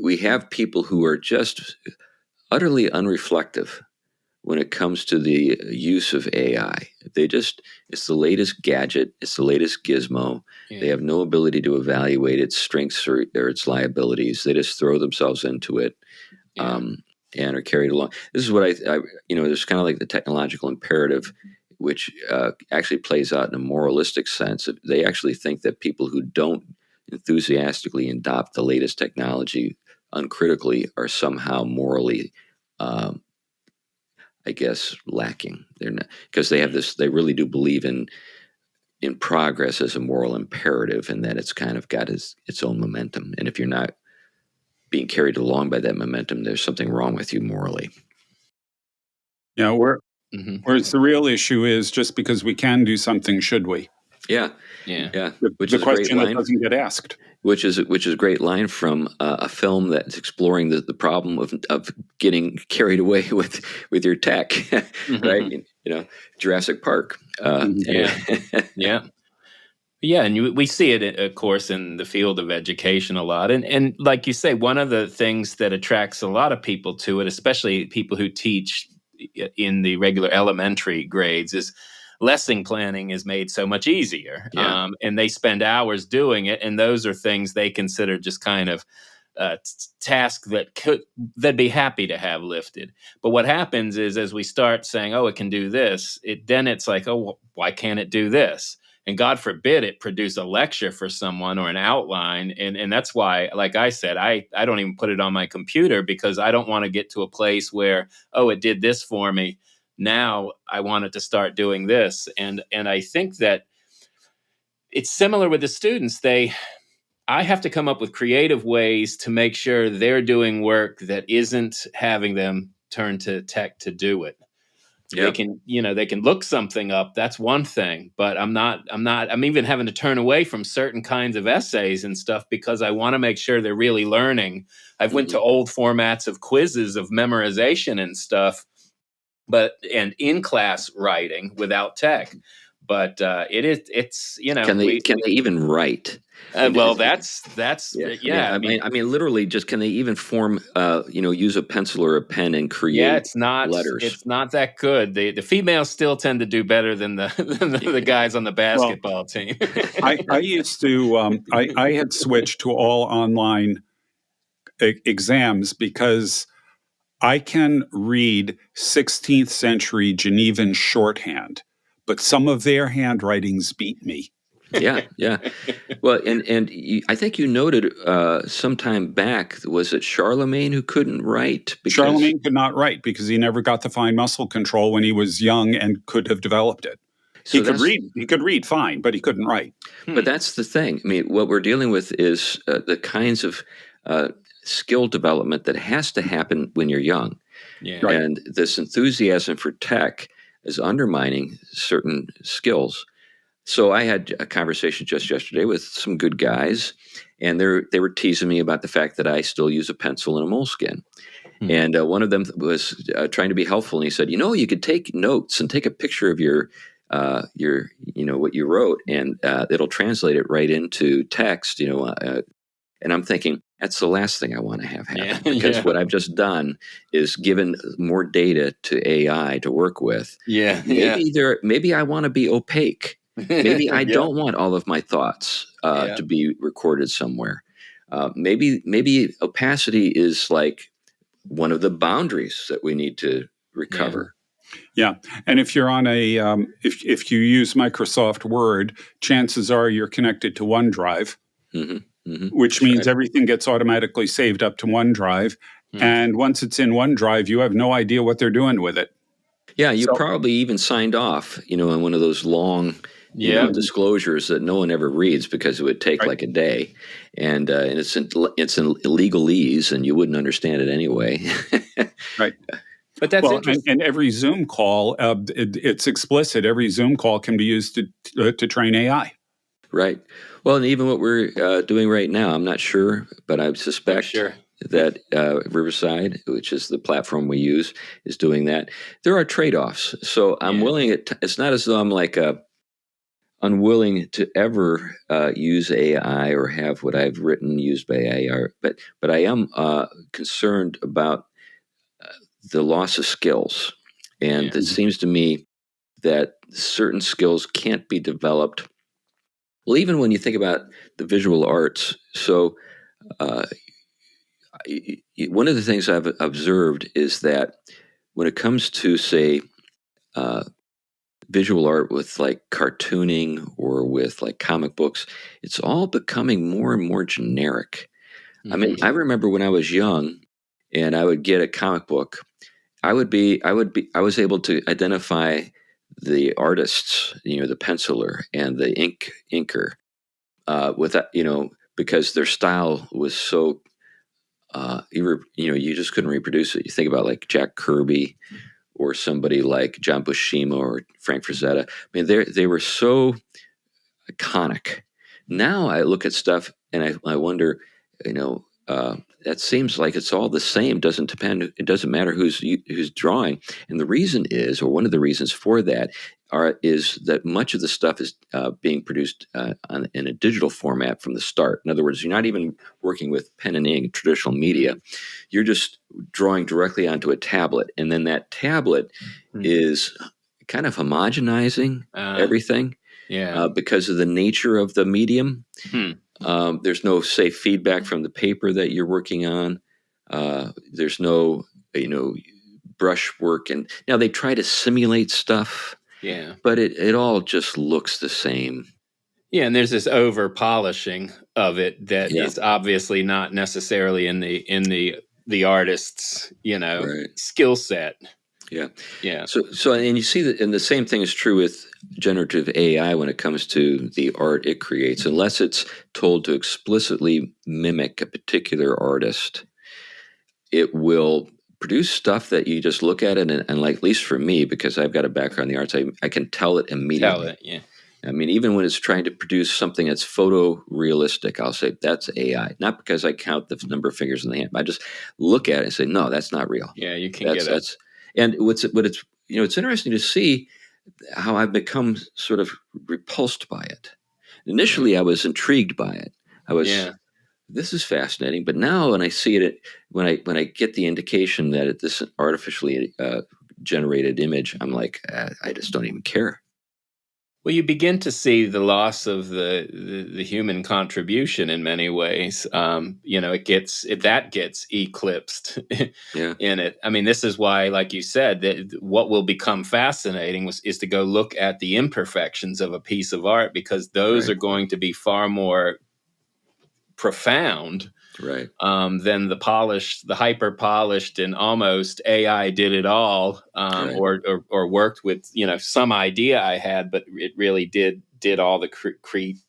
we have people who are just utterly unreflective when it comes to the use of AI. It's the latest gadget, it's the latest gizmo. Yeah. They have no ability to evaluate its strengths or its liabilities. They just throw themselves into it, and are carried along. This is what I there's kind of like the technological imperative, which actually plays out in a moralistic sense. They actually think that people who don't enthusiastically adopt the latest technology uncritically are somehow morally I guess lacking. They're not, because they have this. They really do believe in progress as a moral imperative, and that it's kind of got its own momentum. And if you're not being carried along by that momentum, there's something wrong with you morally. Whereas the real issue is, just because we can do something, should we? Yeah. Which is a question that doesn't get asked. Which is a great line from a film that's exploring the problem of getting carried away with your tech, right? Jurassic Park. Yeah, and we see it, of course, in the field of education a lot. And like you say, one of the things that attracts a lot of people to it, especially people who teach in the regular elementary grades, is lesson planning is made so much easier. Yeah. And they spend hours doing it. And those are things they consider just kind of tasks that they'd be happy to have lifted. But what happens is, as we start saying, oh, it can do this, then it's like, oh, well, why can't it do this? And God forbid it produce a lecture for someone or an outline. And that's why, like I said, I don't even put it on my computer, because I don't want to get to a place where, oh, it did this for me, now I want it to start doing this. And I think that it's similar with the students. I have to come up with creative ways to make sure they're doing work that isn't having them turn to tech to do it. They Yeah. can, they can look something up. That's one thing, but I'm even having to turn away from certain kinds of essays and stuff because I want to make sure they're really learning. I've went to old formats of quizzes of memorization and stuff, and in class writing without tech. But it's Can they even write? well, that's Yeah. I mean, literally, just can they even form? Use a pencil or a pen and create letters? it's not that good. The females still tend to do better than the guys on the basketball team. I used to I had switched to all online exams because I can read 16th century Genevan shorthand, but some of their handwritings beat me. Yeah. Well, I think you noted some time back, was it Charlemagne who couldn't write? Charlemagne could not write because he never got the fine muscle control when he was young and could have developed it. He could read. He could read fine, but he couldn't write. But that's the thing. I mean, what we're dealing with is the kinds of skill development that has to happen when you're young. Yeah. Right. And this enthusiasm for tech is undermining certain skills. So I had a conversation just yesterday with some good guys, and they were teasing me about the fact that I still use a pencil and a moleskin. And one of them was trying to be helpful, and he said, you could take notes and take a picture of your what you wrote, and it'll translate it right into text. And I'm thinking that's the last thing I want to have happen, because what I've just done is given more data to AI to work with. Maybe I want to be opaque. Maybe I don't want all of my thoughts to be recorded somewhere. Maybe opacity is like one of the boundaries that we need to recover. Yeah, and if you're on if you use Microsoft Word, chances are you're connected to OneDrive, which means everything gets automatically saved up to OneDrive. And once it's in OneDrive, you have no idea what they're doing with it. Yeah, you probably even signed off, on one of those long disclosures that no one ever reads because it would take like a day, and it's in legalese, and you wouldn't understand it anyway. Right. But that's interesting. And every Zoom call, it's explicit. Every Zoom call can be used to train AI. Right. Well, and even what we're doing right now, I'm not sure, but I suspect that Riverside, which is the platform we use, is doing that. There are trade-offs. So I'm willing. It's not as though I'm like unwilling to ever use AI or have what I've written used by AI, but I am concerned about the loss of skills. And it seems to me that certain skills can't be developed. Well, even when you think about the visual arts, so one of the things I've observed is that when it comes to, say, visual art with like cartooning or with like comic books, it's all becoming more and more generic. I mean, I remember when I was young and I would get a comic book, I was able to identify the artists, the penciler and the inker, with that, because their style was so, you just couldn't reproduce it. You think about like Jack Kirby or somebody like John Buscema or Frank Frazetta. I mean, they were so iconic. Now I look at stuff and I wonder, that seems like it's all the same. Doesn't depend. It doesn't matter who's drawing. And the reason is, or one of the reasons for that, is that much of the stuff is being produced in a digital format from the start. In other words, you're not even working with pen and ink, traditional media. You're just drawing directly onto a tablet, and then that tablet is kind of homogenizing everything. Because of the nature of the medium. There's no, say, feedback from the paper that you're working on. There's no, brush work. And now they try to simulate stuff. But it all just looks the same. Yeah, and there's this over polishing of it that is obviously not necessarily in the artist's, skill set. Yeah. Yeah. So, and you see that, and the same thing is true with generative AI when it comes to the art it creates. Unless it's told to explicitly mimic a particular artist, it will produce stuff that you just look at it and like, at least for me, because I've got a background in the arts, I can tell it Tell immediately. it. Yeah. I mean, even when it's trying to produce something that's photorealistic, I'll say that's AI. Not because I count the number of fingers in the hand. I just look at it and say, no, that's not real. Yeah. You can That's get a. that's and what it's it's interesting to see how I've become sort of repulsed by it. Yeah. Initially, I was intrigued by it. I was, Yeah. this is fascinating. But now, when I see it, when I get the indication that this artificially generated image, I'm like, I just don't even care. Well, you begin to see the loss of the human contribution in many ways. That gets eclipsed Yeah, in it. I mean, this is why, like you said, that what will become fascinating is to go look at the imperfections of a piece of art, because those right, are going to be far more profound right, than the hyper polished and almost AI did it all, right, or worked with some idea I had, but it really did all the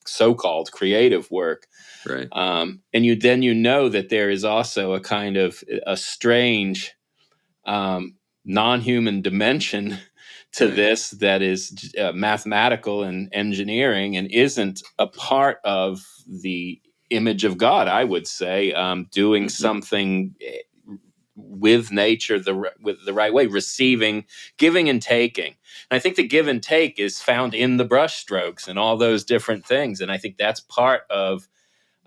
so-called creative work. right, And you know that there is also a kind of a strange non-human dimension to right. this that is mathematical and engineering, and isn't a part of the image of God, I would say, doing Hmm. something with nature with the right way, receiving, giving and taking. And I think the give and take is found in the brushstrokes and all those different things. And I think that's part of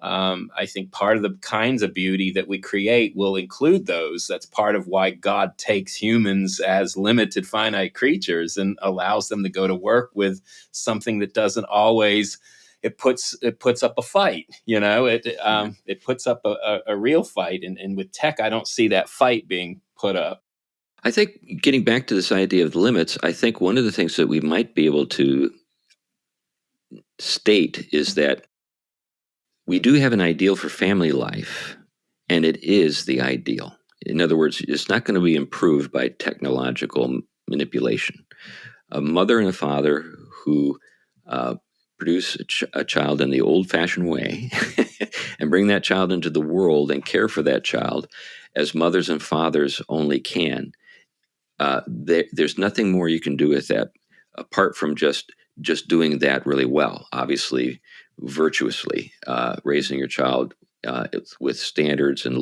the kinds of beauty that we create will include those. That's part of why God takes humans as limited, finite creatures and allows them to go to work with something that doesn't always. It puts up a fight. Right. It puts up a real fight, and with tech, I don't see that fight being put up. I think getting back to this idea of limits, I think one of the things that we might be able to state is that we do have an ideal for family life, and it is the ideal. In other words, it's not going to be improved by technological manipulation. A mother and a father who uh, produce a child in the old fashioned way and bring that child into the world and care for that child as mothers and fathers only can. There's nothing more you can do with that apart from just doing that really well. Obviously, virtuously raising your child with standards and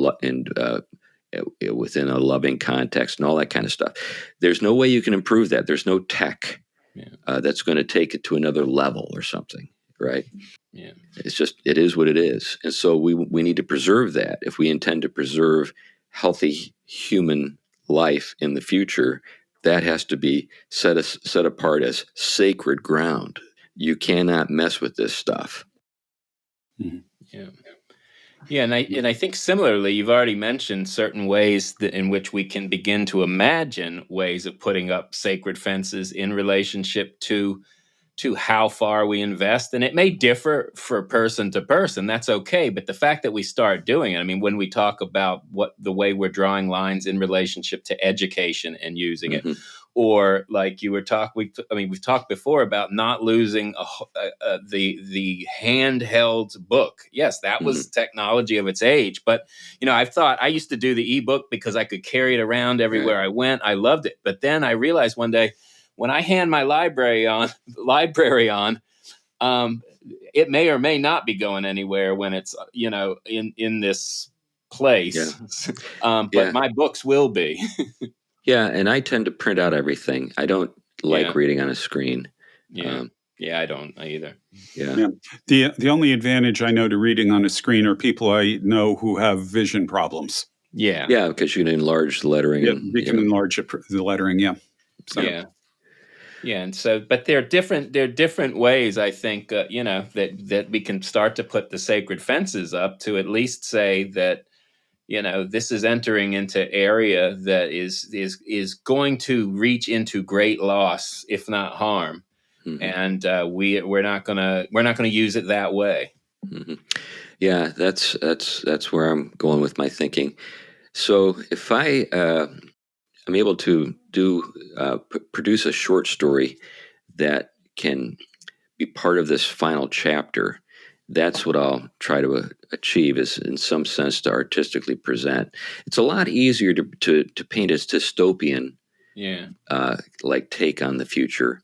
within a loving context and all that kind of stuff. There's no way you can improve that. There's no tech Yeah, that's going to take it to another level or something, right? yeah, It is what it is, and so we need to preserve that if we intend to preserve healthy human life in the future. That has to be set apart as sacred ground. You cannot mess with this stuff. Mhm. yeah. Yeah, and I think similarly, you've already mentioned certain ways in which we can begin to imagine ways of putting up sacred fences in relationship to how far we invest. And it may differ for person to person. That's okay. But the fact that we start doing it, I mean, when we talk about what the way we're drawing lines in relationship to education and using it, Hmm. or like you were we've talked before about not losing the handheld book. Yes, that was Hmm. technology of its age. But I used to do the ebook because I could carry it around Right. everywhere I went. I loved it. But then I realized one day, when I hand my library on, um, it may or may not be going anywhere when it's in this Yeah. place. But Yeah. my books will be. Yeah. And I tend to print out everything. I don't like Yeah, reading on a screen. yeah, Um, yeah. I don't either. yeah. Yeah. The only advantage I know to reading on a screen are people I know who have vision problems. Yeah, Yeah. Because you can enlarge the lettering Yeah, and they can enlarge the lettering. Yeah. So. yeah. yeah, yeah. And so, but there are different ways. I think that we can start to put the sacred fences up to at least say that this is entering into area that is going to reach into great loss, if not harm, Hmm. and we're not gonna use it that way. Hmm. Yeah, that's where I'm going with my thinking. So if I'm able to produce a short story that can be part of this final chapter, that's what I'll try to achieve, is in some sense to artistically present. It's a lot easier to paint a dystopian like take on the future,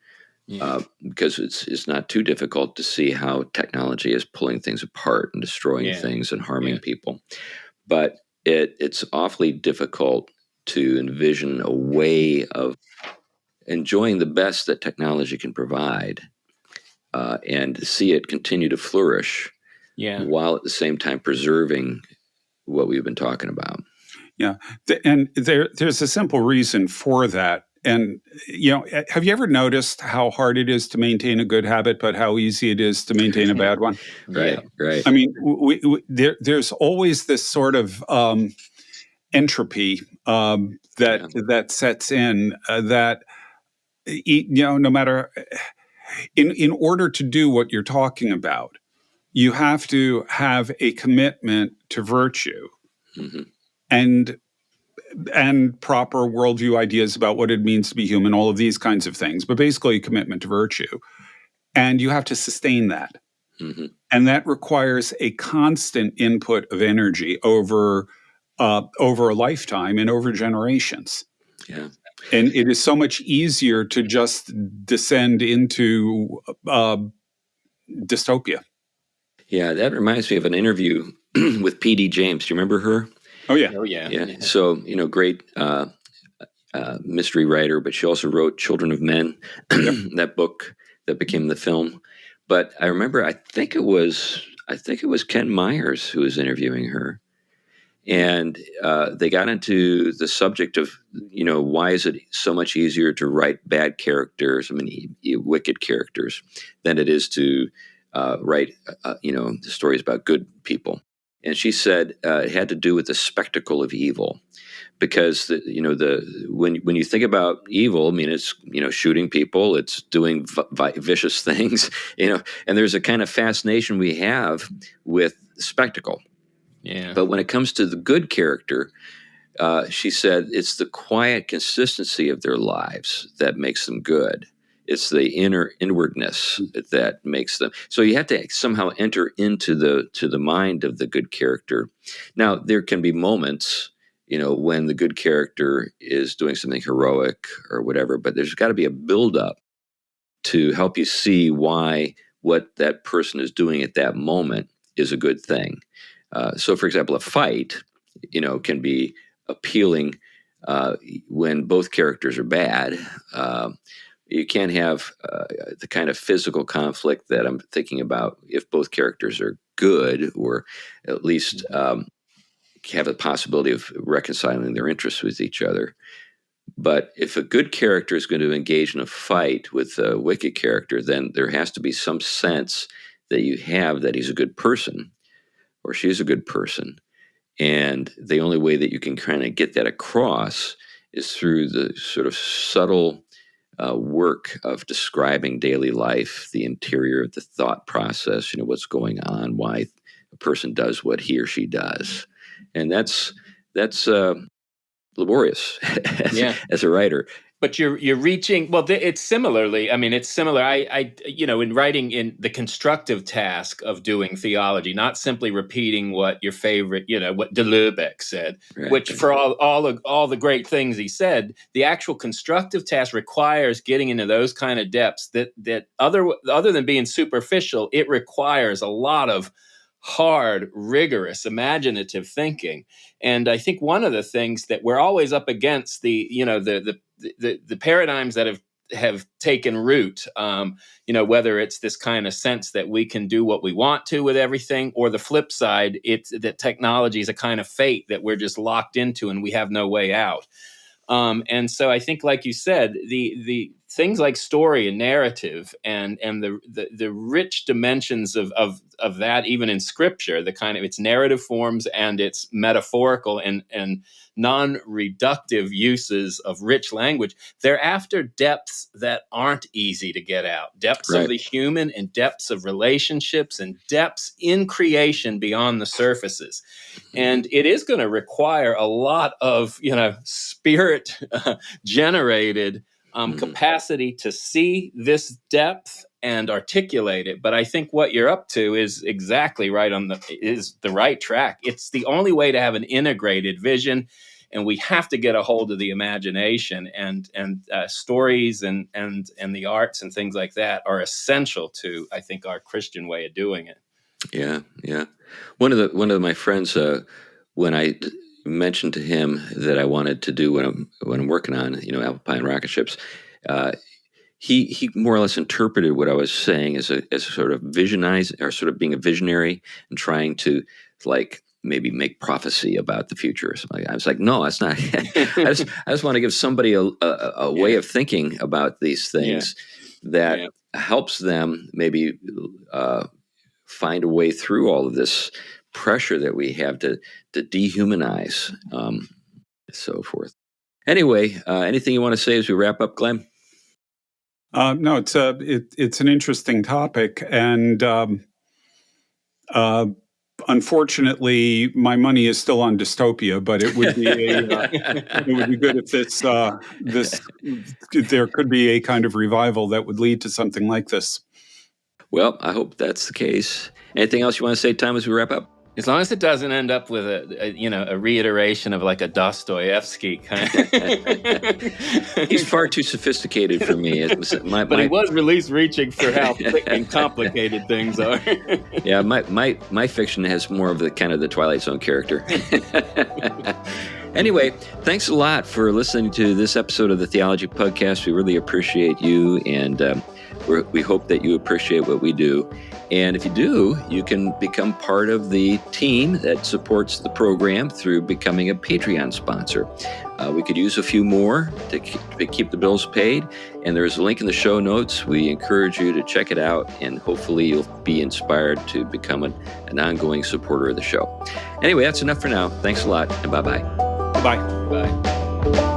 because it's not too difficult to see how technology is pulling things apart and destroying things and harming people. But it's awfully difficult to envision a way of enjoying the best that technology can provide, and see it continue to flourish, while at the same time preserving what we've been talking about. Yeah, and there's a simple reason for that. And, have you ever noticed how hard it is to maintain a good habit, but how easy it is to maintain a bad one? Right. I mean, there's always this sort of entropy that sets in, that, no matter, in order to do what you're talking about, you have to have a commitment to virtue, and proper worldview ideas about what it means to be human, all of these kinds of things, but basically a commitment to virtue. And you have to sustain that. And that requires a constant input of energy over a lifetime and over generations. Yeah. And it is so much easier to just descend into dystopia. Yeah, that reminds me of an interview with P.D. James. Do you remember her? Oh, yeah. Yeah. So, great mystery writer, but she also wrote Children of Men, that book that became the film. But I remember, I think it was Ken Myers who was interviewing her. And they got into the subject of, why is it so much easier to write bad characters, wicked characters, than it is to write, the stories about good people. And she said it had to do with the spectacle of evil, because when you think about evil, it's shooting people, it's doing vicious things, and there's a kind of fascination we have with spectacle. Yeah. But when it comes to the good character, she said it's the quiet consistency of their lives that makes them good. It's the inwardness that makes them. So you have to somehow enter into the mind of the good character. Now, there can be moments, when the good character is doing something heroic or whatever, but there's got to be a buildup to help you see why what that person is doing at that moment is a good thing. So, for example, a fight, can be appealing when both characters are bad. You can't have the kind of physical conflict that I'm thinking about if both characters are good, or at least have the possibility of reconciling their interests with each other. But if a good character is going to engage in a fight with a wicked character, then there has to be some sense that you have that he's a good person or she's a good person. And the only way that you can kind of get that across is through the sort of subtle work of describing daily life, the interior of the thought process, what's going on, why a person does what he or she does. And that's laborious as a writer. But you're reaching, well, it's similarly, it's similar. I in writing, in the constructive task of doing theology, not simply repeating what your favorite, what de Lubeck said, which for all the great things he said, the actual constructive task requires getting into those kind of depths that other than being superficial, it requires a lot of hard, rigorous, imaginative thinking. And I think one of the things that we're always up against, the paradigms that have taken root, whether it's this kind of sense that we can do what we want to with everything, or the flip side, it's that technology is a kind of fate that we're just locked into and we have no way out. And so I think, like you said, the things like story and narrative and the rich dimensions of that, even in scripture, the kind of its narrative forms and its metaphorical and non-reductive uses of rich language, they're after depths that aren't easy to get out. Depths of Right. the human and depths of relationships and depths in creation beyond the surfaces. And it is going to require a lot of, spirit generated capacity to see this depth and articulate it. But I think what you're up to is exactly right is the right track. It's the only way to have an integrated vision, and we have to get a hold of the imagination, and stories and the arts and things like that are essential to, I think, our Christian way of doing it. Yeah, yeah. One of my friends, when I mentioned to him that I wanted to do what I'm working on, apple pie and rocket ships, he more or less interpreted what I was saying as a sort of visionize, or sort of being a visionary and trying to, like, maybe make prophecy about the future or something. I was like, no, that's not. I just want to give somebody a way of thinking about these things that helps them maybe find a way through all of this pressure that we have to dehumanize, so forth. Anyway, anything you want to say as we wrap up, Glenn? No, it's an interesting topic, and unfortunately, my money is still on dystopia. But it would be it would be good if there could be a kind of revival that would lead to something like this. Well, I hope that's the case. Anything else you want to say, Tom, as we wrap up? As long as it doesn't end up with a reiteration of like a Dostoevsky kind of. He's far too sophisticated for me. But he was released reaching for how thick and complicated things are. Yeah, my fiction has more of the kind of the Twilight Zone character. Anyway, thanks a lot for listening to this episode of the Theology Pugcast. We really appreciate you, and we hope that you appreciate what we do. And if you do, you can become part of the team that supports the program through becoming a Patreon sponsor. We could use a few more to keep the bills paid, and there's a link in the show notes. We encourage you to check it out, and hopefully you'll be inspired to become an ongoing supporter of the show. Anyway, that's enough for now. Thanks a lot, and bye-bye. Bye. Bye.